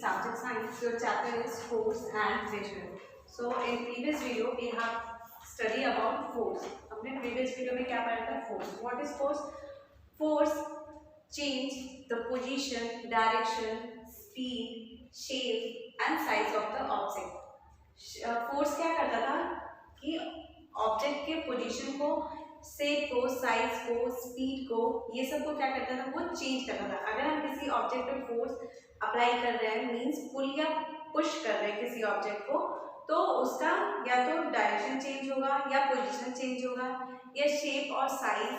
subject science. Your chapter is force and pressure. So in previous video we have study about force. हमने previous video में क्या पढ़ा था? Force. What is force? Force change the position, direction, speed, shape and size of the object. Force क्या करता था कि object के पोजीशन को, शेप को, साइज को, स्पीड को, ये सब को क्या करता था? वो चेंज करता था. अगर हम किसी ऑब्जेक्ट पे फोर्स अप्लाई कर रहे हैं, मींस पुल या पुश कर रहे हैं किसी ऑब्जेक्ट को, तो उसका या तो डायरेक्शन चेंज होगा, या पोजीशन चेंज होगा, या शेप और साइज,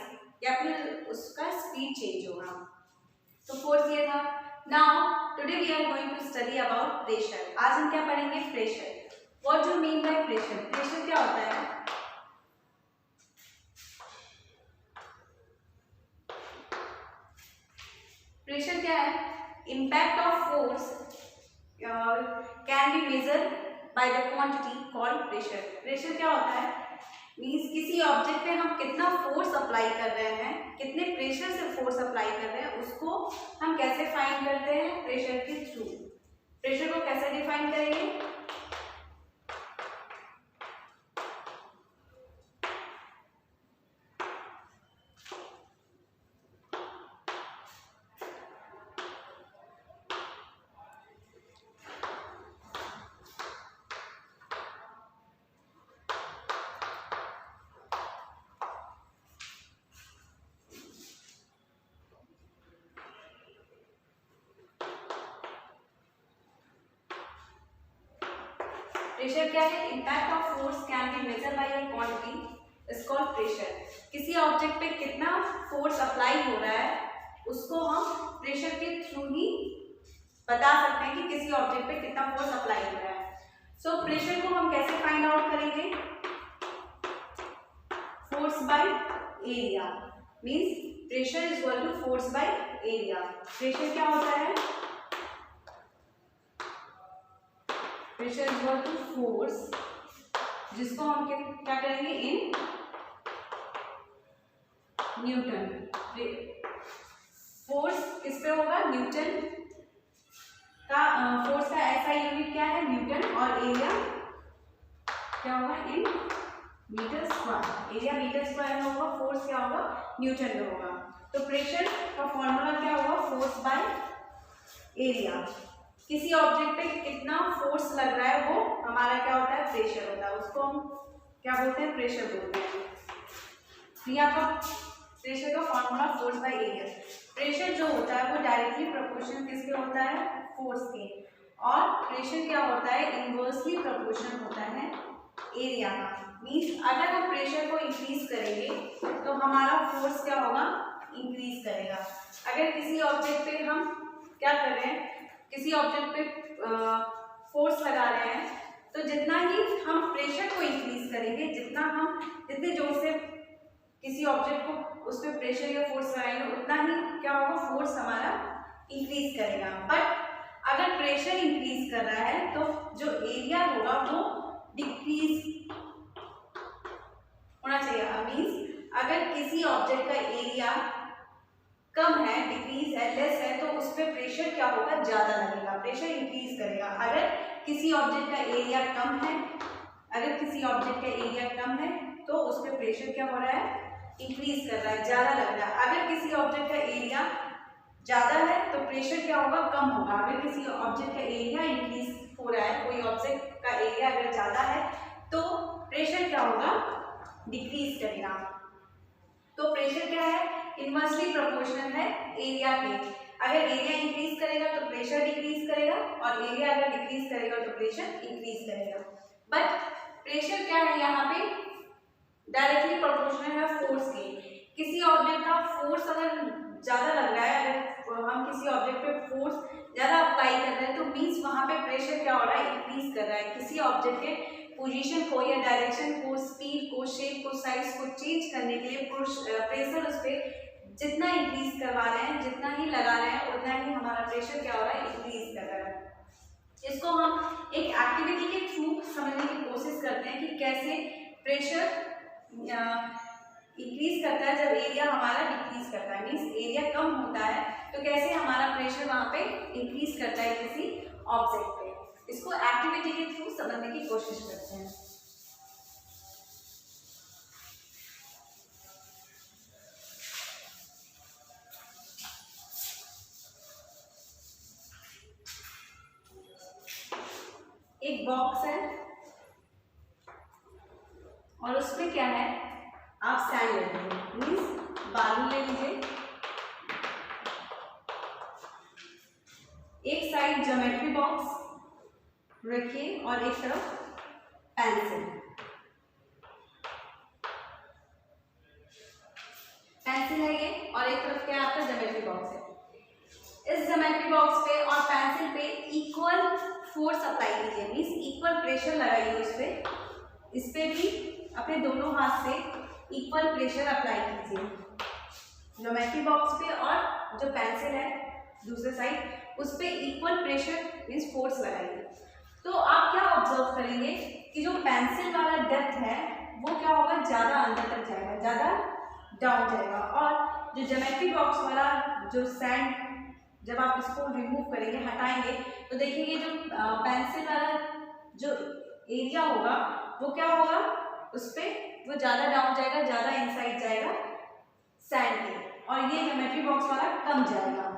या फिर उसका स्पीड चेंज होगा. तो फोर्स ये था. Now today we are going to study about pressure. आज हम क्या पढ़ेंगे? Pressure. What do mean by pressure? Pressure क्या होता है? प्रेशर क्या है? Impact of force can be measure by the quantity called pressure. Pressure क्या होता है? मींस किसी ऑब्जेक्ट पे हम कितना फोर्स अप्लाई कर रहे हैं, कितने प्रेशर से फोर्स अप्लाई कर रहे हैं, उसको हम कैसे फाइंड करते हैं? प्रेशर के थ्रू. प्रेशर को कैसे डिफाइन करेंगे? प्रेशर क्या है? Impact of force can be measure bye a quantity is called pressure. किसी ऑब्जेक्ट पे कितना फोर्स अप्लाई हो रहा है, उसको हम प्रेशर के थ्रू ही बता सकते हैं कि किसी ऑब्जेक्ट पे कितना फोर्स अप्लाई हो रहा है. सो प्रेशर को हम कैसे फाइंड आउट करेंगे? Force by area. Means pressure is equal to force by area. Pressure क्या होता है? Pressure is equal to force, जिसको हम क्या करेंगे? In newton. फोर्स किस पे होगा? न्यूटन का. फोर्स का ऐसा यूनिट क्या है? न्यूटन. और एरिया क्या होगा? In metre square. Area metre square में होगा, फोर्स क्या होगा? न्यूटन में होगा. तो प्रेशर का फॉर्मूला क्या होगा? Force by area. किसी ऑब्जेक्ट पे कितना फोर्स लग रहा है वो हमारा क्या होता है? प्रेशर होता है. उसको हम क्या बोलते हैं? प्रेशर बोलते हैं. यहाँ पर प्रेशर का formula force by area. Pressure जो होता है वो डायरेक्टली प्रोपोर्शनल किसके होता है? फोर्स के. और प्रेशर क्या होता है? इनवर्सली प्रोपोर्शनल होता है एरिया का. मीन्स अगर हम प्रेशर को इंक्रीज करेंगे तो हमारा फोर्स क्या होगा? इंक्रीज करेगा. अगर किसी ऑब्जेक्ट पे हम क्या कर रहे हैं, किसी ऑब्जेक्ट पे फोर्स लगा रहे हैं, तो जितना ही हम प्रेशर को इंक्रीज करेंगे, जितने जोर से किसी ऑब्जेक्ट को उस पर प्रेशर या फोर्स लगाएंगे, उतना ही क्या होगा? फोर्स हमारा इंक्रीज करेगा. बट अगर प्रेशर इंक्रीज कर रहा है तो जो एरिया होगा वो डिक्रीज होना चाहिए. मीन्स अगर किसी ऑब्जेक्ट का एरिया कम है, डिक्रीज है, लेस है, तो उस पर प्रेशर क्या होगा? ज्यादा लगेगा. प्रेशर इंक्रीज करेगा. अगर किसी ऑब्जेक्ट का एरिया कम है, तो उस पर प्रेशर क्या हो रहा है? इंक्रीज कर रहा है, ज्यादा लग रहा है. अगर किसी ऑब्जेक्ट का एरिया ज्यादा है तो प्रेशर क्या होगा? कम होगा. अगर किसी ऑब्जेक्ट का एरिया इंक्रीज हो रहा है, कोई ऑब्जेक्ट का एरिया अगर ज्यादा है तो प्रेशर क्या होगा? डिक्रीज करेगा. तो प्रेशर क्या है? इनवर्सली प्रोपोर्शनल है एरिया के. अगर एरिया इंक्रीज करेगा तो प्रेशर डिक्रीज करेगा, और एरिया अगर डिक्रीज करेगा तो प्रेशर इंक्रीज करेगा. बट प्रेशर क्या है? यहाँ पे डायरेक्टली प्रोपोर्शनल है फोर्स के. किसी ऑब्जेक्ट का फोर्स अगर ज्यादा लग रहा है, अगर हम किसी ऑब्जेक्ट पे फोर्स ज्यादा अप्लाई कर रहे हैं, तो मीन्स वहां पे प्रेशर क्या हो रहा है? इंक्रीज कर रहा है. किसी ऑब्जेक्ट के पोजीशन को या डायरेक्शन को, स्पीड को, शेप को, साइज को चेंज करने के लिए प्रेशर उस पर जितना इंक्रीज करवा रहे हैं, जितना ही लगा रहे हैं, उतना ही हमारा प्रेशर क्या हो रहा है? इंक्रीज कर रहा है. इसको हम एक एक्टिविटी के थ्रू समझने की कोशिश करते हैं कि कैसे प्रेशर इंक्रीज करता है जब एरिया हमारा डिक्रीज करता है. मीन्स एरिया कम होता है तो कैसे हमारा प्रेशर वहाँ पे इंक्रीज करता है किसी ऑब्जेक्ट पे। इसको एक्टिविटी के थ्रू समझने की कोशिश करते हैं। एक बॉक्स है और उसमें क्या है, आप सैंड ले लीजिए, मीन्स बालू ले लीजिए। एक साइड ज्योमेट्री बॉक्स रखिए और एक तरफ पेंसिल। पेंसिल है ये और एक तरफ क्या आपका ज्योमेट्री बॉक्स है। इस ज्योमेट्री बॉक्स पे और पेंसिल पे इक्वल फोर्स अप्लाई कीजिए, मीन्स इक्वल प्रेशर लगाइए उस पे। इस पे भी अपने दोनों हाथ से इक्वल प्रेशर अप्लाई कीजिए ज्योमेट्री बॉक्स पे, और जो पेंसिल है दूसरे साइड उस पे इक्वल प्रेशर मीन्स फोर्स लगाइए। तो आप क्या ऑब्जर्व करेंगे कि जो पेंसिल वाला डेप्थ है वो क्या होगा, ज़्यादा अंदर तक जाएगा, ज़्यादा डाउन जाएगा। और जो ज्योमेट्री बॉक्स वाला जो सैंड, जब आप इसको रिमूव करेंगे, हटाएंगे, तो देखेंगे जो पेंसिल वाला जो एरिया होगा वो क्या होगा, उस पर वो ज़्यादा डाउन जाएगा, ज़्यादा इनसाइड जाएगा सैंड के, और ये ज्योमेट्री बॉक्स वाला कम जाएगा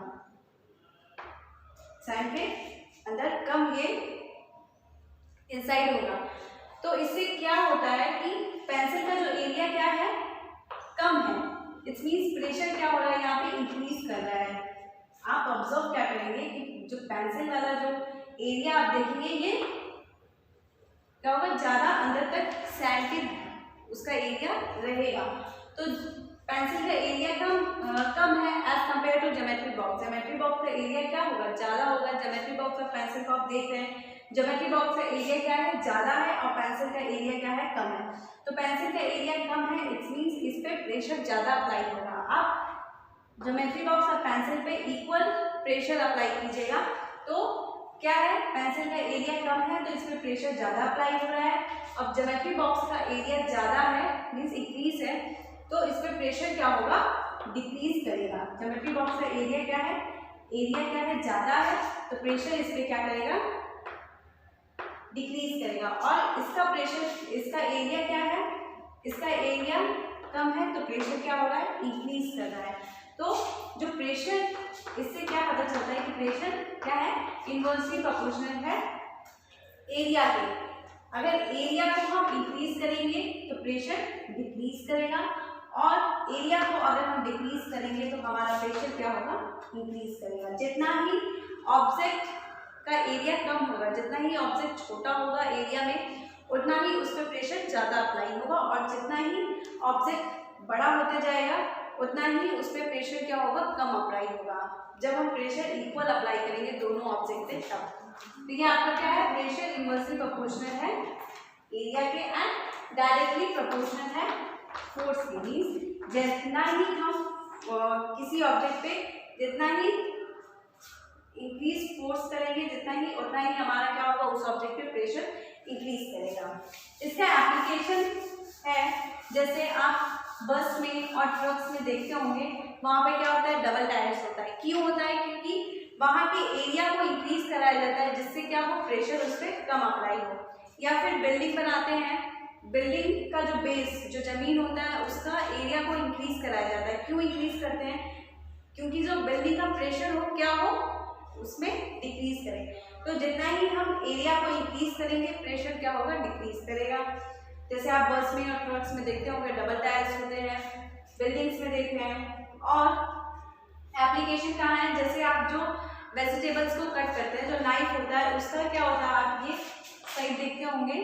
सैंड के अंदर, कम ये इनसाइड होगा। तो इससे क्या होता है कि पेंसिल का जो एरिया क्या है, कम है। इट्स मीन्स प्रेशर क्या हो रहा है यहाँ पे, इंक्रीज कर रहा है। आप ऑब्जर्व क्या करेंगे कि जो पेंसिल वाला जो एरिया आप देखेंगे ये क्या होगा, ज़्यादा अंदर तक सैंड के उसका एरिया रहेगा। तो पेंसिल का एरिया कम है as compare to geometry box. Geometry box का एरिया क्या होगा, ज़्यादा होगा। ज्योमेट्री बॉक्स और पेंसिल को आप देख रहे हैं, ज्योमेट्री बॉक्स का एरिया क्या है, ज़्यादा है, और पेंसिल का एरिया क्या है, कम है। तो पेंसिल का एरिया कम है, इट्स मीन्स इस पर प्रेशर ज़्यादा अप्लाई होगा। आप ज्योमेट्री बॉक्स और पेंसिल पे इक्वल प्रेशर अप्लाई कीजिएगा। तो क्या है, पेंसिल का एरिया कम है तो इस पर प्रेशर ज़्यादा अप्लाई हो रहा है। अब ज्योमेट्री बॉक्स का एरिया ज़्यादा है, मीन्स इंक्रीज है, तो इस पर प्रेशर क्या होगा, डिक्रीज करेगा। ज्योमेट्री बॉक्स का एरिया क्या है, ज़्यादा है, तो प्रेशर इस पर क्या करेगा, डिक्रीज करेगा। और इसका प्रेशर, इसका एरिया क्या है, इसका एरिया कम है, तो प्रेशर क्या हो रहा है, इंक्रीज कर रहा है। तो जो प्रेशर, इससे क्या पता चलता है कि प्रेशर क्या है, इनवर्सली प्रोपोर्शनल है एरिया के। अगर एरिया को हम इंक्रीज करेंगे तो प्रेशर डिक्रीज करेगा, और एरिया को अगर हम डिक्रीज करेंगे तो हमारा प्रेशर क्या होगा, इंक्रीज करेगा। जितना ही ऑब्जेक्ट का एरिया कम होगा, जितना ही ऑब्जेक्ट छोटा होगा एरिया में, उतना ही उस पर प्रेशर ज़्यादा अप्लाई होगा, और जितना ही ऑब्जेक्ट बड़ा होते जाएगा उतना ही उस पर प्रेशर क्या होगा, कम अप्लाई होगा। जब हम प्रेशर इक्वल अप्लाई करेंगे दोनों ऑब्जेक्ट पे तब। तो ये आपका क्या है, प्रेशर इनवर्सली प्रोपोर्शनल है एरिया के एंड डायरेक्टली प्रोपोर्शनल है फोर्स के। मीन्स जितना ही हम किसी ऑब्जेक्ट पे जितना ही इंक्रीज फोर्स करेंगे, जितना ही उतना ही हमारा क्या होगा, उस ऑब्जेक्ट पे प्रेशर इंक्रीज करेगा। इसका एप्लीकेशन है, जैसे आप बस में और ट्रक्स में देखते होंगे, वहाँ पे क्या होता है, डबल टायर्स होता है। क्यों होता है, क्योंकि वहाँ के एरिया को इंक्रीज कराया जाता है, जिससे क्या हो, प्रेशर उस पर कम अप्लाई हो। या फिर बिल्डिंग बनाते हैं, बिल्डिंग का जो बेस, जो जमीन होता है, उसका एरिया को इंक्रीज कराया जाता है। क्यों इंक्रीज करते हैं, क्योंकि जो बिल्डिंग का प्रेशर हो क्या हो, उसमें डिक्रीज करें। तो जितना ही हम एरिया को इंक्रीज करेंगे, प्रेशर क्या होगा, डिक्रीज करेगा। जैसे आप बस में और ट्रक्स में देखते होंगे, डबल टायर्स होते हैं, बिल्डिंग्स में देख रहे हैं। और एप्लीकेशन कहाँ है, जैसे आप जो वेजिटेबल्स को कट करते हैं, जो नाइफ होता है उसका क्या होता है, आप ये साइड देखते होंगे,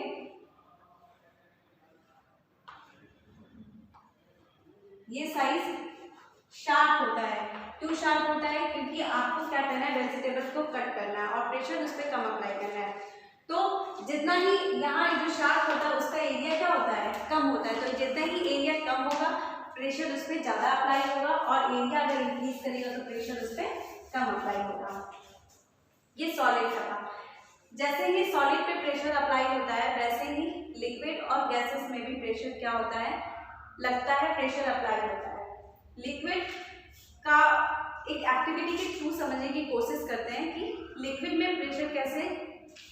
ये साइज शार्प होता है। क्यों शार्प होता है, क्योंकि आपको क्या करना है, वेजिटेबल्स को कट करना है और प्रेशर उस पर कम अप्लाई करना है। तो जितना ही यहाँ जो शार्प होता है उसका एरिया क्या होता है, कम होता है। तो जितना ही एरिया कम होगा, प्रेशर उस पर ज़्यादा अप्लाई होगा, और एरिया अगर इंक्रीज करेगा तो प्रेशर उस पर कम अप्लाई होगा। ये सॉलिड था। जैसे ही सॉलिड पे प्रेशर अप्लाई होता है, वैसे ही लिक्विड और गैसेस में भी प्रेशर क्या होता है, लगता है, प्रेशर अप्लाई होता है। लिक्विड का एक एक्टिविटी के थ्रू समझने की कोशिश करते हैं कि लिक्विड में प्रेशर कैसे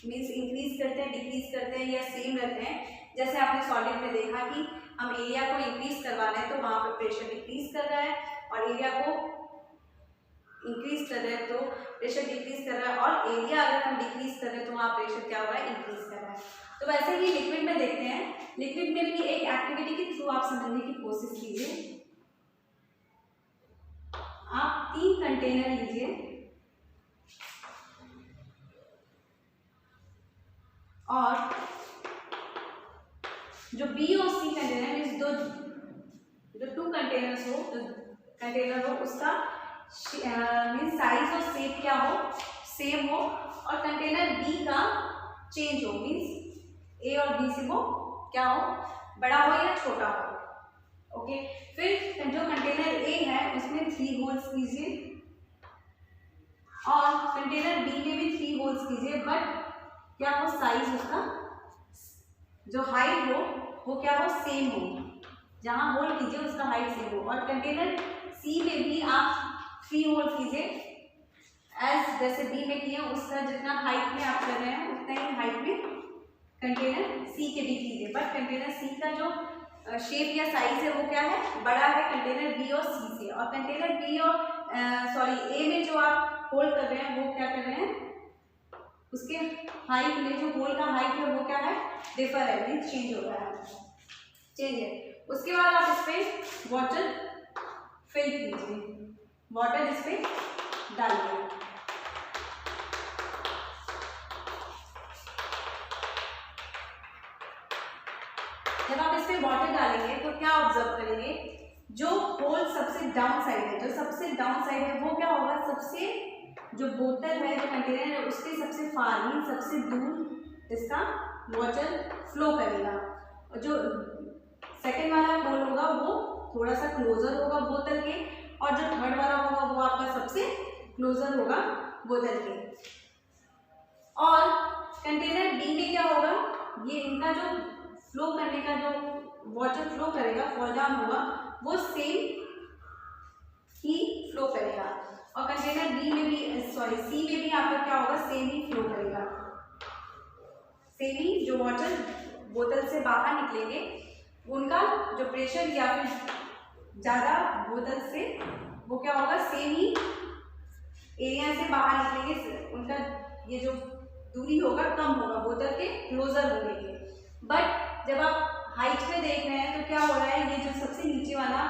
मीन्स इंक्रीज करते हैं, डिक्रीज करते हैं या सेम रहते हैं। जैसे आपने सॉलिड में देखा कि हम एरिया को इंक्रीज करवा रहे हैं तो वहाँ पर प्रेशर डिक्रीज कर रहा है, और एरिया को इंक्रीज कर रहे हैं तो प्रेशर डिक्रीज कर रहा है, और एरिया अगर हम डिक्रीज कर रहे हैं तो वहाँ प्रेशर क्या हो रहा है, इंक्रीज कर रहा है। तो वैसे ही लिक्विड में देखते हैं, लिक्विड में भी एक एक्टिविटी के थ्रू आप समझने की कोशिश कीजिए। आप 3 कंटेनर लीजिए और जो बी और सी कंटेनर मीन्स जो 2 कंटेनर्स हो, जो कंटेनर हो उसका मीन्स साइज और शेप क्या हो, सेम हो, और कंटेनर बी का चेंज हो मीन्स ए और बी से वो क्या हो, बड़ा हो या छोटा हो। ओके, फिर जो कंटेनर ए है उसमें 3 होल्स कीजिए और कंटेनर बी में भी 3 होल्स कीजिए, बट क्या हो, साइज उसका जो हाइट हो वो क्या हो, सेम हो, जहां होल कीजिए उसका हाइट सेम हो। और कंटेनर सी में भी आप 3 होल कीजिए, एज जैसे बी में किए उसका जितना हाइट में आप कर रहे हैं उतना ही हाइट में कंटेनर सी के भी कीजिए, बट कंटेनर सी का जो शेप या साइज है वो क्या है, बड़ा है कंटेनर बी और सी से। और कंटेनर बी और ए में जो आप होल कर रहे हैं वो क्या कर रहे हैं, उसके हाइट में जो होल का हाइट है वो क्या है, डिफर है, मीन्स चेंज हो रहा है, चेंज है। उसके बाद आप इस पे वाटर फिल कीजिए, वाटर इस पे डालिए। जब आप इस पे वाटर डालेंगे तो क्या ऑब्जर्व करेंगे, जो होल सबसे डाउन साइड है, जो सबसे डाउन साइड है वो क्या होगा, सबसे जो बोतल है, जो कंटेनर है उसके सबसे फार मीन सबसे दूर इसका वाटर फ्लो करेगा, और जो सेकेंड वाला होल होगा वो थोड़ा सा क्लोजर होगा बोतल के, और जो थर्ड वाला होगा वो आपका सबसे क्लोजर होगा बोतल के। और कंटेनर बी में क्या होगा, ये इनका जो फ्लो करने का जो वाटर फ्लो करेगा, फॉल डाउन होगा, वो सेम ही फ्लो करेगा। और कंटेनर बी में भी सी में भी आपका क्या होगा, सेम ही फ्लो करेगा, सेम ही जो वाटर बोतल से बाहर निकलेंगे उनका जो प्रेशर या फिर ज़्यादा बोतल से वो क्या होगा, सेम ही एरिया से बाहर निकलेंगे, उनका ये जो दूरी होगा कम होगा, बोतल के क्लोजर होने के। बट जब आप हाइट में देख रहे हैं तो क्या हो रहा है, ये जो सबसे नीचे वाला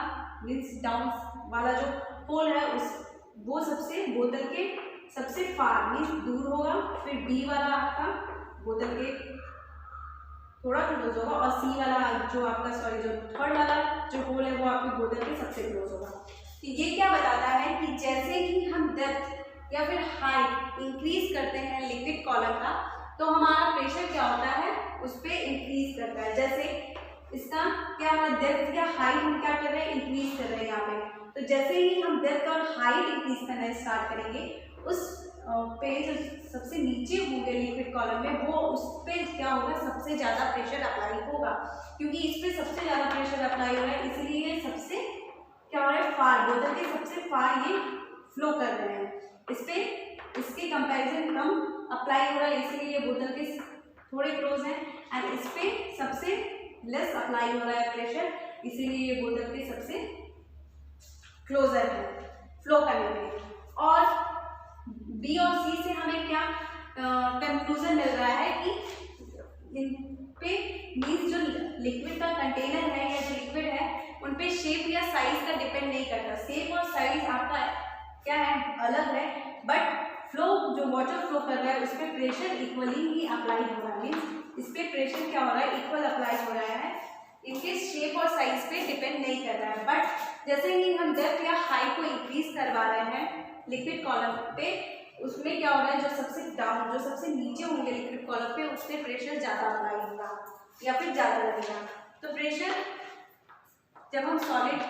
मीन्स डाउन वाला जो होल है उस वो सबसे बोतल के सबसे फार मीन्स दूर होगा, फिर बी वाला आपका बोतल के थोड़ा क्लोज होगा, और सी वाला जो आपका जो थर्ड वाला जो होल है वो आपकी बोतल के सबसे क्लोज होगा। तो ये क्या बताता है कि जैसे ही हम डेप्थ या फिर हाइट इंक्रीज करते हैं लिक्विड कॉलम का, तो हमारा प्रेशर क्या होता है उस पर इंक्रीज करता है। जैसे इसका क्या होगा, डेप्थ या हाइट हम क्या कर रहे हैं, इंक्रीज कर रहे हैं यहाँ पे। तो जैसे ही हम डेप्थ और हाइट इंक्रीज करना स्टार्ट करेंगे, उस पे जो सबसे नीचे होंगे लिक्विड कॉलम में वो उस पर क्या होगा, सबसे ज़्यादा प्रेशर अप्लाई होगा, क्योंकि इस पर सबसे ज़्यादा प्रेशर अप्लाई हो रहा है, इसलिए ये सबसे क्या हो रहा है, फार बोतल के सबसे फार ये फ्लो कर रहे हैं। इस पे इसके कंपैरिजन कम अप्लाई हो रहा है, इसलिए ये बोतल के थोड़े क्लोज हैं, एंड इस पे सबसे लेस अप्लाई हो रहा है प्रेशर, इसीलिए ये बोतल के सबसे क्लोजर है फ्लो करने में। और बी और सी से हमें क्या कंक्लूजन मिल रहा है कि इन पे मीन्स जो लिक्विड का कंटेनर है या जो लिक्विड है उन पे शेप या साइज का डिपेंड नहीं करता। शेप और साइज आपका क्या है, अलग है, बट फ्लो जो वाटर फ्लो कर रहा है उस पर प्रेशर इक्वली ही अप्लाई हो रहा है, मीन्स इस पर प्रेशर क्या हो रहा है, इक्वल अप्लाई हो रहा है, इनके शेप और साइज पे डिपेंड नहीं कर रहा है। बट जैसे ही हम डेप्थ या हाइट को इंक्रीज करवा रहे हैं लिक्विड कॉलम पे, उसमें क्या हो रहा है, जो सबसे डाउन जो सबसे नीचे होंगे लिक्विड कॉलम पे उस पर प्रेशर ज़्यादा अप्लाई होगा या फिर ज़्यादा लगेगा। तो प्रेशर जब हम सॉलिड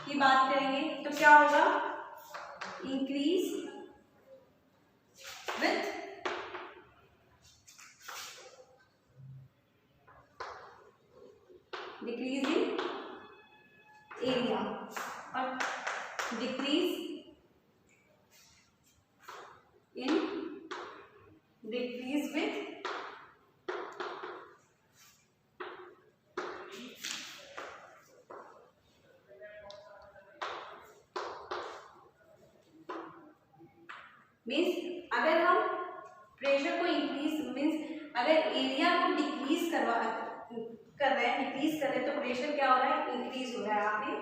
की बात करेंगे तो क्या होगा, increase with decrease in area और डिक्रीज डिक्रीज विथ मीन्स अगर हम प्रेशर को इंक्रीज मीन्स अगर एरिया को डिक्रीज कर रहे हैं डिक्रीज कर रहे हैं तो प्रेशर क्या हो रहा है, इंक्रीज हो रहा है। आपने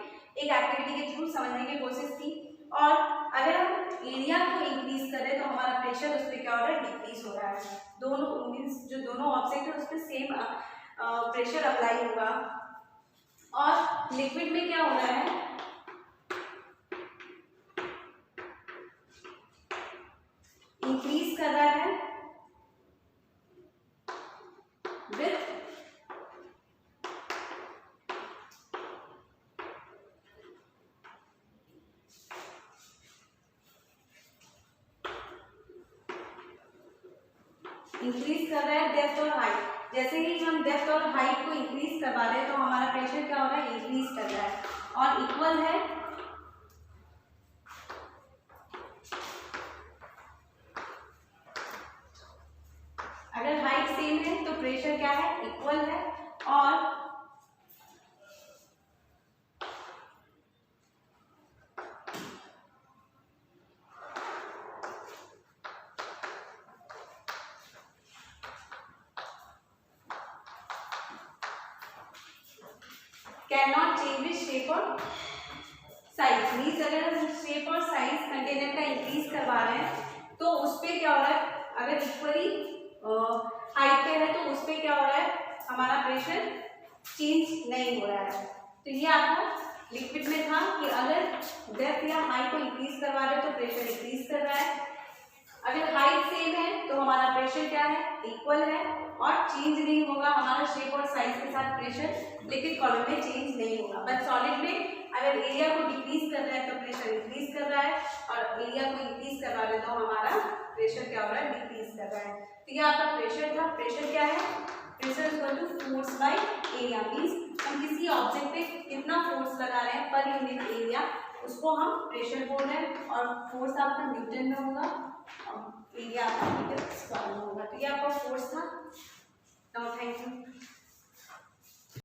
एक एक्टिविटी के थ्रू समझने की कोशिश की। और अगर हम एरिया को इंक्रीज कर रहे हैं तो हमारा प्रेशर उस पर क्या हो रहा है, डिक्रीज हो रहा है। दोनों मीन्स जो दोनों ऑब्जेक्ट है उस पर सेम प्रेशर अप्लाई होगा। और लिक्विड में क्या हो रहा है, इंक्रीज कर रहा है विथ इंक्रीज कर रहा है डेप्थ और हाइट। जैसे ही हम डेप्थ और हाइट को इंक्रीज करवा रहे हैं तो हमारा प्रेशर क्या हो रहा है, इंक्रीज कर रहा है। और इक्वल है अगर हाइट सेम है तो प्रेशर क्या है, इक्वल है। और can not change with shape और साइज। मीन्स अगर हम शेप और साइज कंटेनर का इंक्रीज करवा रहे हैं तो उस पर क्या हो रहा है, अगर इक्वली हाइट पे है तो उस पर क्या हो रहा है, हमारा प्रेशर चेंज नहीं हो रहा है। तो ये आपका लिक्विड में था कि अगर डेप्थ या हाइट को इंक्रीज करवा रहे हैं तो प्रेशर इंक्रीज कर रहा है। अगर हाइट सेम है तो हमारा प्रेशर क्या है, इक्वल है और चेंज नहीं होगा। हमारा शेप और साइज के साथ प्रेशर लिक्विड कॉलम में चेंज नहीं होगा। बट सॉलिड में अगर एरिया को डिक्रीज कर रहा है तो प्रेशर इंक्रीज कर रहा है और एरिया को इंक्रीज करवा रहे तो हमारा प्रेशर क्या हो रहा है, डिक्रीज कर रहा है। तो ये आपका प्रेशर था। प्रेशर क्या है, pressure equal to force by area. Means हम किसी ऑब्जेक्ट पे कितना फोर्स लगा रहे हैं पर यूनिट एरिया, उसको हम प्रेशर बोल रहे हैं। और फोर्स आपका न्यूटन में होगा और एरिया आपका मीटर स्क्वायर में होगा। तो ये आपका फोर्स था। Now thank you.